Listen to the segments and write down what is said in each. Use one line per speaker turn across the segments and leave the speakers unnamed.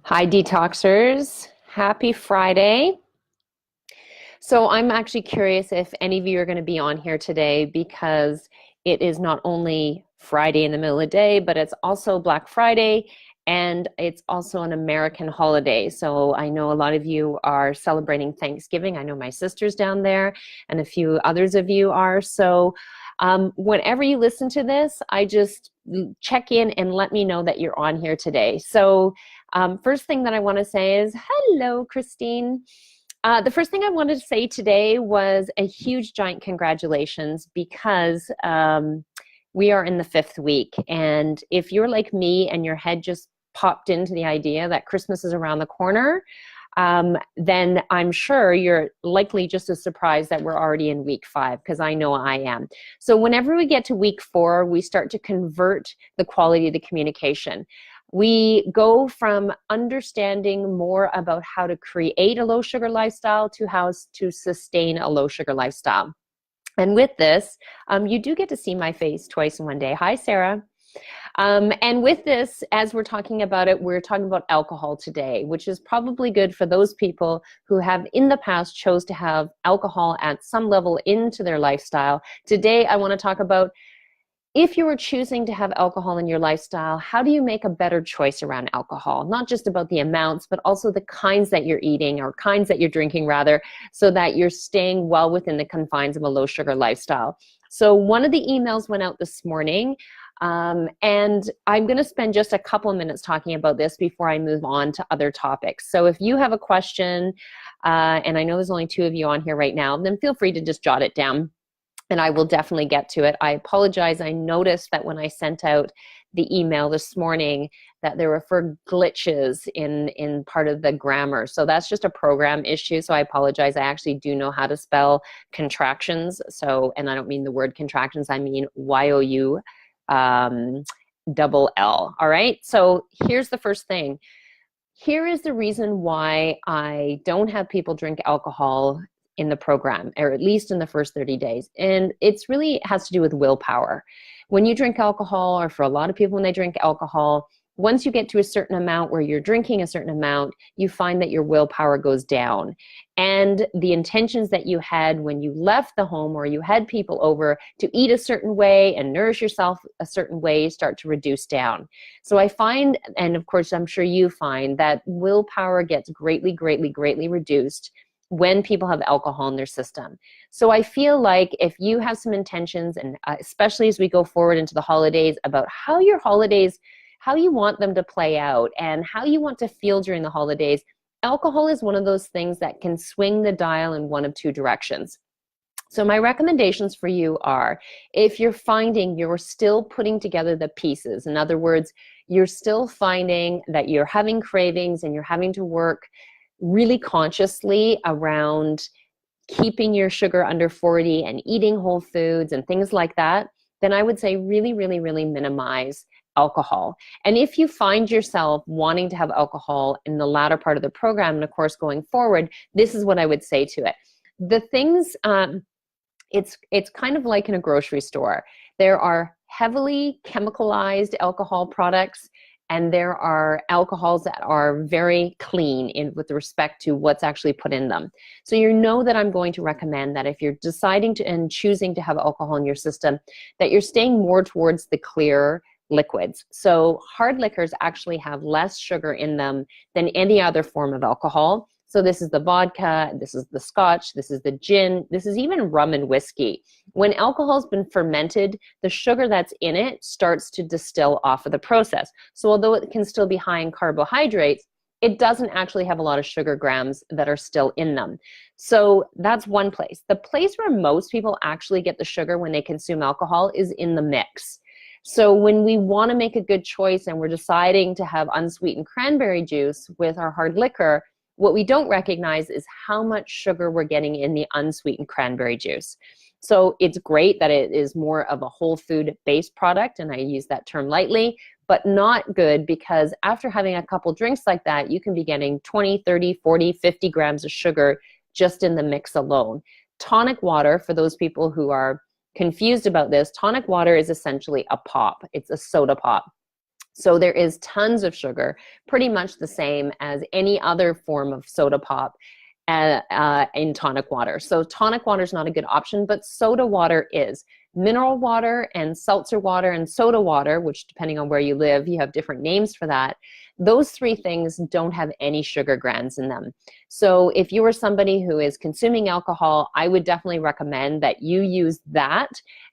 Hi, detoxers. Happy Friday. So, I'm actually curious if any of you are going to be on here today because it is not only Friday in the middle of the day, but it's also Black Friday and it's also an American holiday. So, I know a lot of you are celebrating Thanksgiving. I know my sister's down there and a few others of you are. So, whenever you listen to this, I just check in and let me know that you're on here today. So, first thing that I want to say is hello, Christine. The first thing I wanted to say today was a huge, giant congratulations because we are in the fifth week. And if you're like me and your head just popped into the idea that Christmas is around the corner, then I'm sure you're likely just as surprised that we're already in week 5, because I know I am. So whenever we get to week 4, we start to convert the quality of the communication. We go from understanding more about how to create a low sugar lifestyle to how to sustain a low sugar lifestyle. And with this, you do get to see my face twice in one day. Hi, Sarah. And with this, as we're talking about it, we're talking about alcohol today, which is probably good for those people who have in the past chose to have alcohol at some level into their lifestyle. Today, I want to talk about if you were choosing to have alcohol in your lifestyle, how do you make a better choice around alcohol? Not just about the amounts, but also the kinds that you're eating or kinds that you're drinking rather, so that you're staying well within the confines of a low sugar lifestyle. So one of the emails went out this morning, and I'm going to spend just a couple of minutes talking about this before I move on to other topics. So if you have a question, and I know there's only 2 of you on here right now, then feel free to just jot it down and I will definitely get to it. I apologize. I noticed that when I sent out the email this morning that there were glitches in part of the grammar. So that's just a program issue. So I apologize. I actually do know how to spell contractions. So, and I don't mean the word contractions. I mean Y-O-U double L. All right. So here's the first thing. Here is the reason why I don't have people drink alcohol in the program, or at least in the first 30 days. And it's really has to do with willpower. When you drink alcohol, or for a lot of people when they drink alcohol, once you get to a certain amount where you're drinking a certain amount, you find that your willpower goes down. And the intentions that you had when you left the home or you had people over to eat a certain way and nourish yourself a certain way start to reduce down. So I find, and of course I'm sure you find, that willpower gets greatly, greatly, greatly reduced when people have alcohol in their system. So I feel like if you have some intentions, and especially as we go forward into the holidays, about how your holidays, how you want them to play out and how you want to feel during the holidays, alcohol is one of those things that can swing the dial in one of 2 directions. So my recommendations for you are, if you're finding you're still putting together the pieces, in other words, you're still finding that you're having cravings and you're having to work really consciously around keeping your sugar under 40 and eating whole foods and things like that, then I would say really, really, really minimize alcohol. And if you find yourself wanting to have alcohol in the latter part of the program, and of course going forward, this is what I would say to it. The things, it's kind of like in a grocery store. There are heavily chemicalized alcohol products, and there are alcohols that are very clean with respect to what's actually put in them. So you know that I'm going to recommend that if you're deciding to and choosing to have alcohol in your system, that you're staying more towards the clear liquids. So hard liquors actually have less sugar in them than any other form of alcohol. So this is the vodka, this is the scotch, this is the gin, this is even rum and whiskey. When alcohol's been fermented, the sugar that's in it starts to distill off of the process. So although it can still be high in carbohydrates, it doesn't actually have a lot of sugar grams that are still in them. So that's one place. The place where most people actually get the sugar when they consume alcohol is in the mix. So when we want to make a good choice and we're deciding to have unsweetened cranberry juice with our hard liquor, what we don't recognize is how much sugar we're getting in the unsweetened cranberry juice. So it's great that it is more of a whole food based product, and I use that term lightly, but not good, because after having a couple drinks like that, you can be getting 20, 30, 40, 50 grams of sugar just in the mix alone. Tonic water, for those people who are confused about this, tonic water is essentially a pop. It's a soda pop. So there is tons of sugar, pretty much the same as any other form of soda pop in tonic water. So tonic water is not a good option, but soda water is. Mineral water and seltzer water and soda water, which depending on where you live, you have different names for that. Those three things don't have any sugar grains in them. So if you are somebody who is consuming alcohol, I would definitely recommend that you use that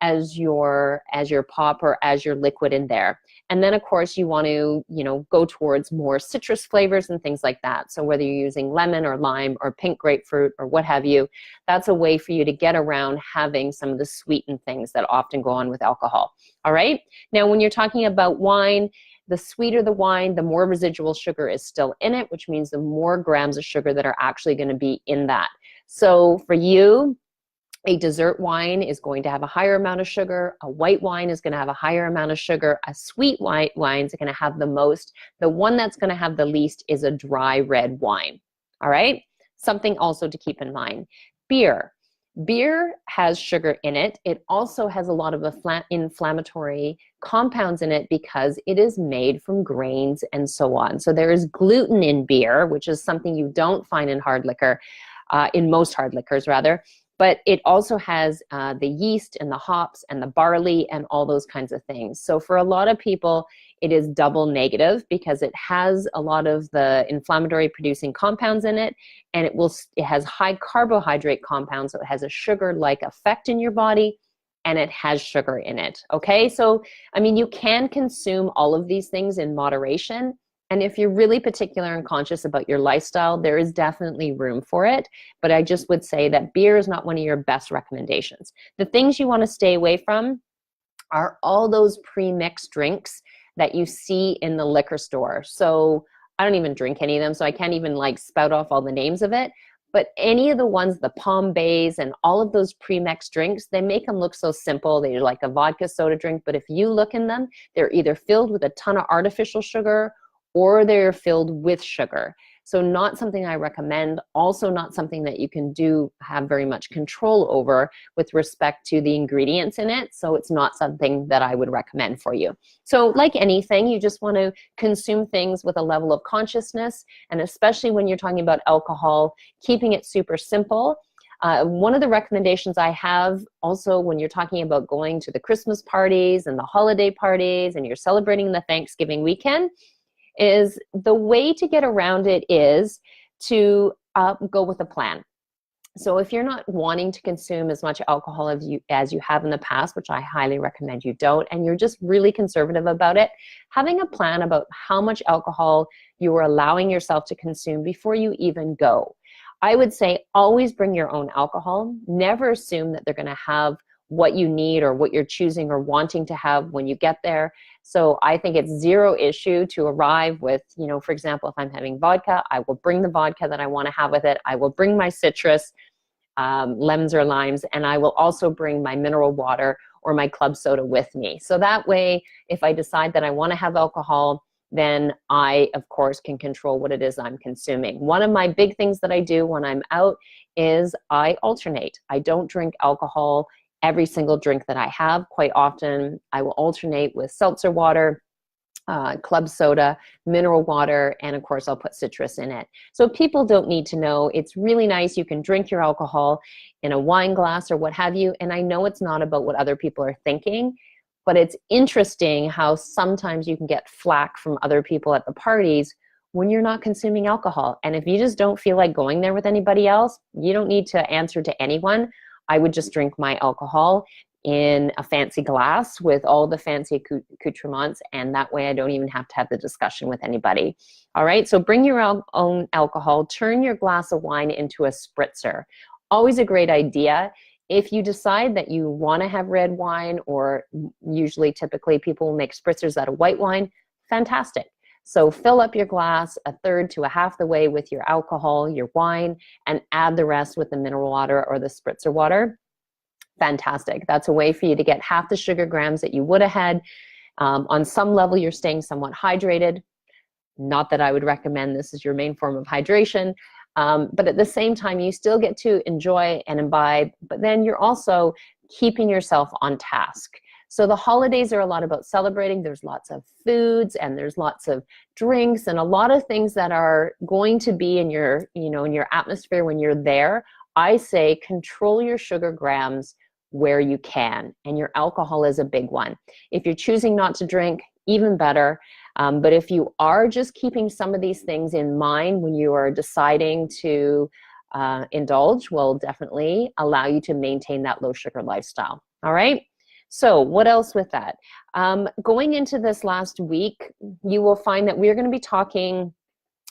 as your pop or as your liquid in there. And then of course you want to, go towards more citrus flavors and things like that. So whether you're using lemon or lime or pink grapefruit or what have you, that's a way for you to get around having some of the sweetened things that often go on with alcohol. All right. Now, when you're talking about wine, the sweeter the wine, the more residual sugar is still in it, which means the more grams of sugar that are actually going to be in that. So for you, a dessert wine is going to have a higher amount of sugar. A white wine is going to have a higher amount of sugar. A sweet white wine is going to have the most. The one that's going to have the least is a dry red wine. All right? Something also to keep in mind. Beer. Beer has sugar in it. It also has a lot of inflammatory compounds in it because it is made from grains and so on. So there is gluten in beer, which is something you don't find in hard liquor, in most hard liquors rather. But it also has the yeast and the hops and the barley and all those kinds of things. So for a lot of people, it is double negative because it has a lot of the inflammatory producing compounds in it, and it has high carbohydrate compounds, so it has a sugar-like effect in your body, and it has sugar in it, okay? So, I mean, you can consume all of these things in moderation, and if you're really particular and conscious about your lifestyle, there is definitely room for it. But I just would say that beer is not one of your best recommendations. The things you want to stay away from are all those pre-mixed drinks that you see in the liquor store. So I don't even drink any of them, so I can't even like spout off all the names of it. But any of the ones, the Palm Bays and all of those pre-mixed drinks, they make them look so simple. They're like a vodka soda drink. But if you look in them, they're either filled with a ton of artificial sugar or they're filled with sugar. So not something I recommend, also not something that you can have very much control over with respect to the ingredients in it. So it's not something that I would recommend for you. So like anything, you just want to consume things with a level of consciousness, and especially when you're talking about alcohol, keeping it super simple. One of the recommendations I have also when you're talking about going to the Christmas parties and the holiday parties and you're celebrating the Thanksgiving weekend is the way to get around it is to go with a plan. So if you're not wanting to consume as much alcohol as you have in the past, which I highly recommend you don't, and you're just really conservative about it, having a plan about how much alcohol you are allowing yourself to consume before you even go. I would say always bring your own alcohol. Never assume that they're going to have what you need or what you're choosing or wanting to have when you get there. So I think it's zero issue to arrive with, for example, if I'm having vodka, I will bring the vodka that I want to have with it. I will bring my citrus, lemons or limes, and I will also bring my mineral water or my club soda with me. So that way, if I decide that I want to have alcohol, then I, of course, can control what it is I'm consuming. One of my big things that I do when I'm out is I alternate. I don't drink alcohol every single drink that I have. Quite often, I will alternate with seltzer water, club soda, mineral water, and of course, I'll put citrus in it. So people don't need to know. It's really nice. You can drink your alcohol in a wine glass or what have you. And I know it's not about what other people are thinking, but it's interesting how sometimes you can get flack from other people at the parties when you're not consuming alcohol. And if you just don't feel like going there with anybody else, you don't need to answer to anyone. I would just drink my alcohol in a fancy glass with all the fancy accoutrements, and that way I don't even have to have the discussion with anybody. All right, so bring your own alcohol, turn your glass of wine into a spritzer. Always a great idea. If you decide that you want to have red wine, or usually typically people will make spritzers out of white wine, fantastic. So fill up your glass a third to a half the way with your alcohol, your wine, and add the rest with the mineral water or the spritzer water. Fantastic. That's a way for you to get half the sugar grams that you would have had. On some level, you're staying somewhat hydrated. Not that I would recommend this is your main form of hydration, but at the same time, you still get to enjoy and imbibe, but then you're also keeping yourself on task. So the holidays are a lot about celebrating. There's lots of foods and there's lots of drinks and a lot of things that are going to be in your, in your atmosphere when you're there. I say control your sugar grams where you can, and your alcohol is a big one. If you're choosing not to drink, even better. But if you are just keeping some of these things in mind when you are deciding to indulge, will definitely allow you to maintain that low sugar lifestyle. All right. So what else with that? Going into this last week, you will find that we're going to be talking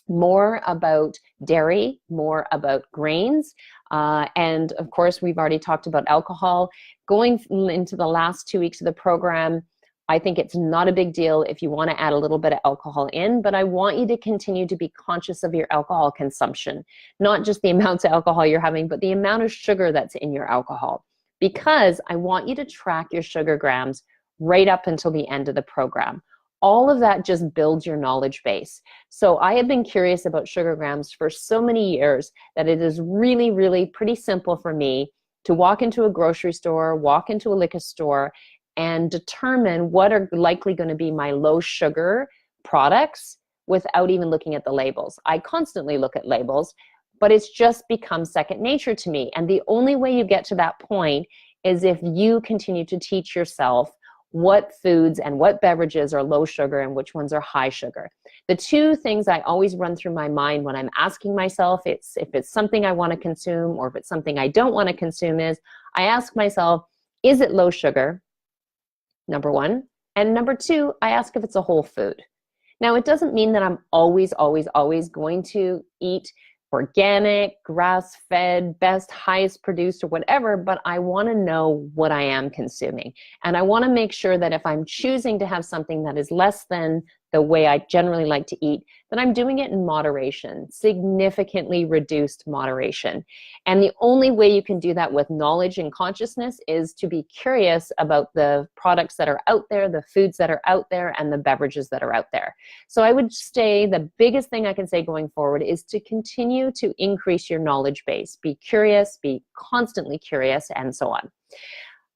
more about dairy, more about grains, and of course, we've already talked about alcohol. Going into the last 2 weeks of the program, I think it's not a big deal if you want to add a little bit of alcohol in, but I want you to continue to be conscious of your alcohol consumption, not just the amounts of alcohol you're having, but the amount of sugar that's in your alcohol, because I want you to track your sugar grams right up until the end of the program. All of that just builds your knowledge base. So I have been curious about sugar grams for so many years that it is really, really pretty simple for me to walk into a grocery store, walk into a liquor store, and determine what are likely going to be my low sugar products without even looking at the labels. I constantly look at labels, but it's just become second nature to me. And the only way you get to that point is if you continue to teach yourself what foods and what beverages are low sugar and which ones are high sugar. The two things I always run through my mind when I'm asking myself if it's something I want to consume or if it's something I don't want to consume is I ask myself, is it low sugar? Number one. And number two, I ask if it's a whole food. Now, it doesn't mean that I'm always going to eat organic, grass-fed, best, highest produced or whatever, but I want to know what I am consuming. And I want to make sure that if I'm choosing to have something that is less than the way I generally like to eat, that I'm doing it in moderation, significantly reduced moderation. And the only way you can do that with knowledge and consciousness is to be curious about the products that are out there, the foods that are out there, and the beverages that are out there. So I would say the biggest thing I can say going forward is to continue to increase your knowledge base. Be curious, be constantly curious, and so on.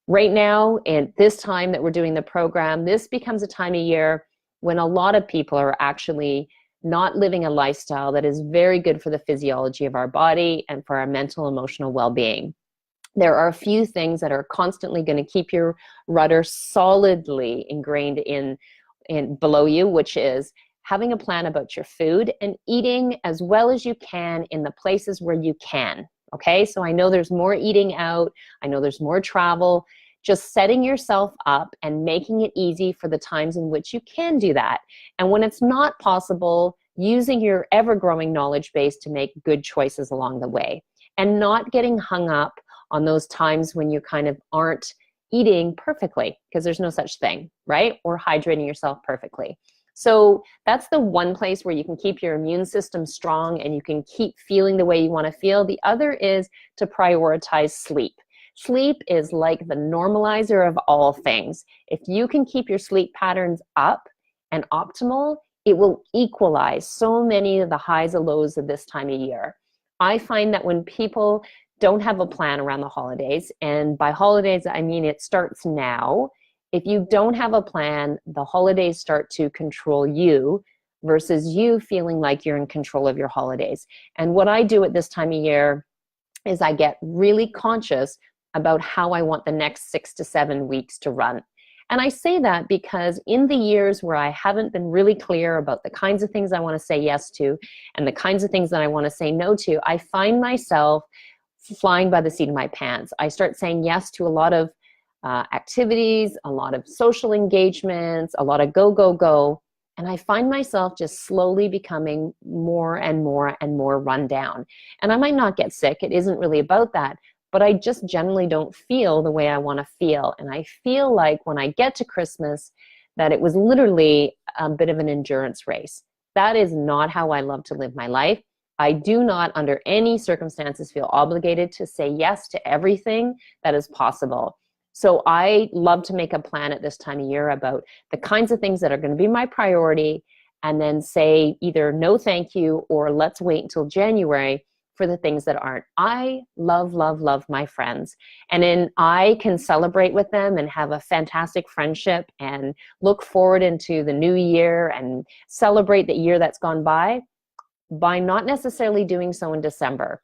Right now, at this time that we're doing the program, this becomes a time of year when a lot of people are actually not living a lifestyle that is very good for the physiology of our body and for our mental, emotional well-being. There are a few things that are constantly going to keep your rudder solidly ingrained in below you, which is having a plan about your food and eating as well as you can in the places where you can. Okay, so I know there's more eating out. I know there's more travel. Just setting yourself up and making it easy for the times in which you can do that. And when it's not possible, using your ever-growing knowledge base to make good choices along the way. And not getting hung up on those times when you kind of aren't eating perfectly, because there's no such thing, right? Or hydrating yourself perfectly. So that's the one place where you can keep your immune system strong and you can keep feeling the way you want to feel. The other is to prioritize sleep. Sleep is like the normalizer of all things. If you can keep your sleep patterns up and optimal, it will equalize so many of the highs and lows of this time of year. I find that when people don't have a plan around the holidays, and by holidays, I mean it starts now. If you don't have a plan, the holidays start to control you versus you feeling like you're in control of your holidays. And what I do at this time of year is I get really conscious about how I want the next 6 to 7 weeks to run. And I say that because in the years where I haven't been really clear about the kinds of things I want to say yes to and the kinds of things that I want to say no to, I find myself flying by the seat of my pants. I start saying yes to a lot of activities, a lot of social engagements, a lot of go, go, go. And I find myself just slowly becoming more and more and more run down. And I might not get sick. It isn't really about that. But I just generally don't feel the way I want to feel. And I feel like when I get to Christmas, that it was literally a bit of an endurance race. That is not how I love to live my life. I do not, under any circumstances, feel obligated to say yes to everything that is possible. So I love to make a plan at this time of year about the kinds of things that are going to be my priority, and then say either no thank you or let's wait until January for the things that aren't. I love, love, love my friends. And then I can celebrate with them and have a fantastic friendship and look forward into the new year and celebrate the year that's gone by not necessarily doing so in December.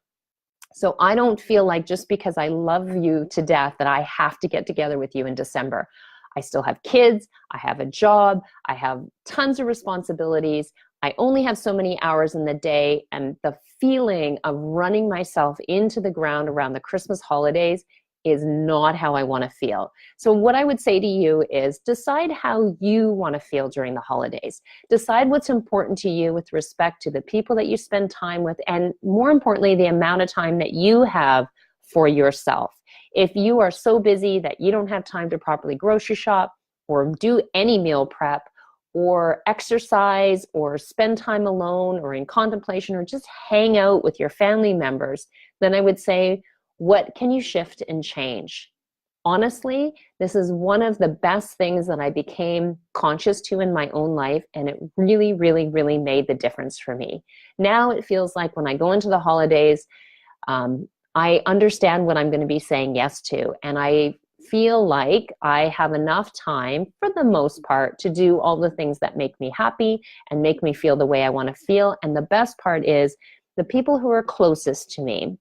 So I don't feel like just because I love you to death that I have to get together with you in December. I still have kids, I have a job, I have tons of responsibilities. I only have so many hours in the day, and the feeling of running myself into the ground around the Christmas holidays is not how I want to feel. So what I would say to you is decide how you want to feel during the holidays. Decide what's important to you with respect to the people that you spend time with, and more importantly, the amount of time that you have for yourself. If you are so busy that you don't have time to properly grocery shop or do any meal prep or exercise or spend time alone or in contemplation or just hang out with your family members, then I would say, what can you shift and change? Honestly, this is one of the best things that I became conscious to in my own life, and it really, really, really made the difference for me. Now it feels like when I go into the holidays, I understand what I'm going to be saying yes to, and I feel like I have enough time, for the most part, to do all the things that make me happy and make me feel the way I want to feel. And the best part is the people who are closest to me,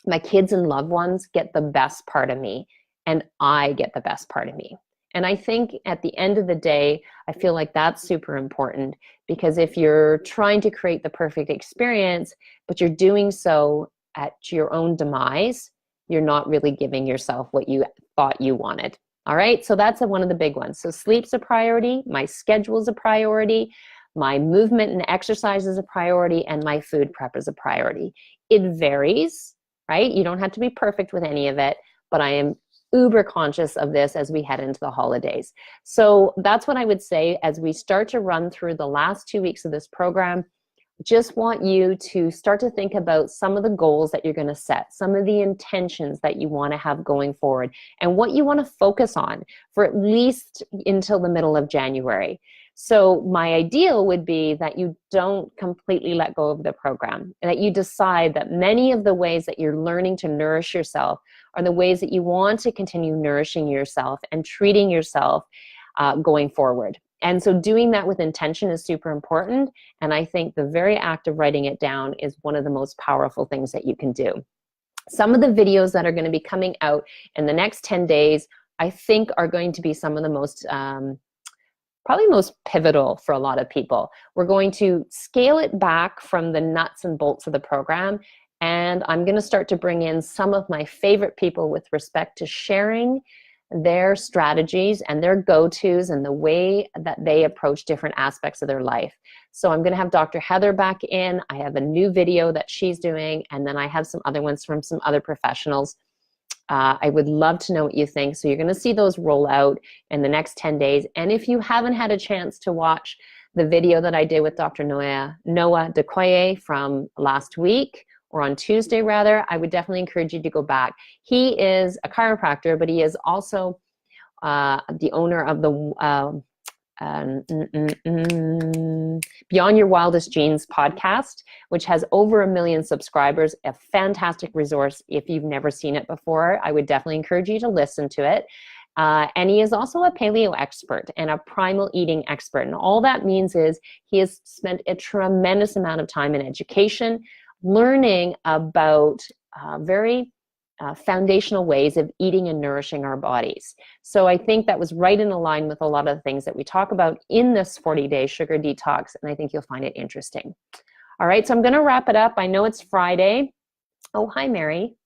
my kids and loved ones, get the best part of me, and I get the best part of me. And I think at the end of the day, I feel like that's super important, because if you're trying to create the perfect experience, but you're doing so at your own demise, you're not really giving yourself what you thought you wanted. All right, so that's one of the big ones. So sleep's a priority, my schedule is a priority, my movement and exercise is a priority, and my food prep is a priority. It varies, right? You don't have to be perfect with any of it, but I am uber conscious of this as we head into the holidays. So that's what I would say as we start to run through the last 2 weeks of this program. Just want you to start to think about some of the goals that you're going to set, some of the intentions that you want to have going forward, and what you want to focus on for at least until the middle of January. So my ideal would be that you don't completely let go of the program, and that you decide that many of the ways that you're learning to nourish yourself are the ways that you want to continue nourishing yourself and treating yourself going forward. And so doing that with intention is super important. And I think the very act of writing it down is one of the most powerful things that you can do. Some of the videos that are going to be coming out in the next 10 days, I think are going to be some of the most, probably most pivotal for a lot of people. We're going to scale it back from the nuts and bolts of the program. And I'm going to start to bring in some of my favorite people with respect to sharing their strategies and their go-tos and the way that they approach different aspects of their life. So I'm going to have Dr. Heather back in. I have a new video that she's doing, and then I have some other ones from some other professionals. I would love to know what you think. So you're going to see those roll out in the next 10 days. And if you haven't had a chance to watch the video that I did with Dr. Noah Dekoye from last week, or on Tuesday rather, I would definitely encourage you to go back. He is a chiropractor, but he is also the owner of the Beyond Your Wildest Dreams podcast, which has over 1 million subscribers, a fantastic resource. If you've never seen it before, I would definitely encourage you to listen to it. And he is also a paleo expert and a primal eating expert. And all that means is he has spent a tremendous amount of time in education, learning about very foundational ways of eating and nourishing our bodies. So I think that was right in line with a lot of the things that we talk about in this 40-day sugar detox, and I think you'll find it interesting. All right, so I'm going to wrap it up. I know it's Friday. Oh, hi, Mary.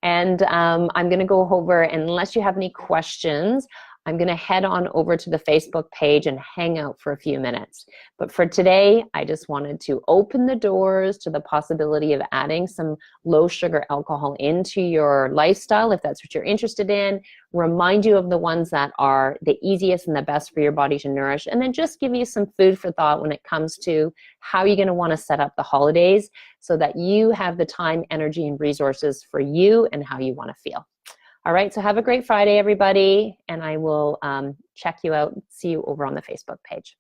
And I'm going to go over, and unless you have any questions, I'm going to head on over to the Facebook page and hang out for a few minutes. But for today, I just wanted to open the doors to the possibility of adding some low sugar alcohol into your lifestyle, if that's what you're interested in, remind you of the ones that are the easiest and the best for your body to nourish, and then just give you some food for thought when it comes to how you're going to want to set up the holidays so that you have the time, energy, and resources for you and how you want to feel. All right, so have a great Friday, everybody, and I will check you out, see you over on the Facebook page.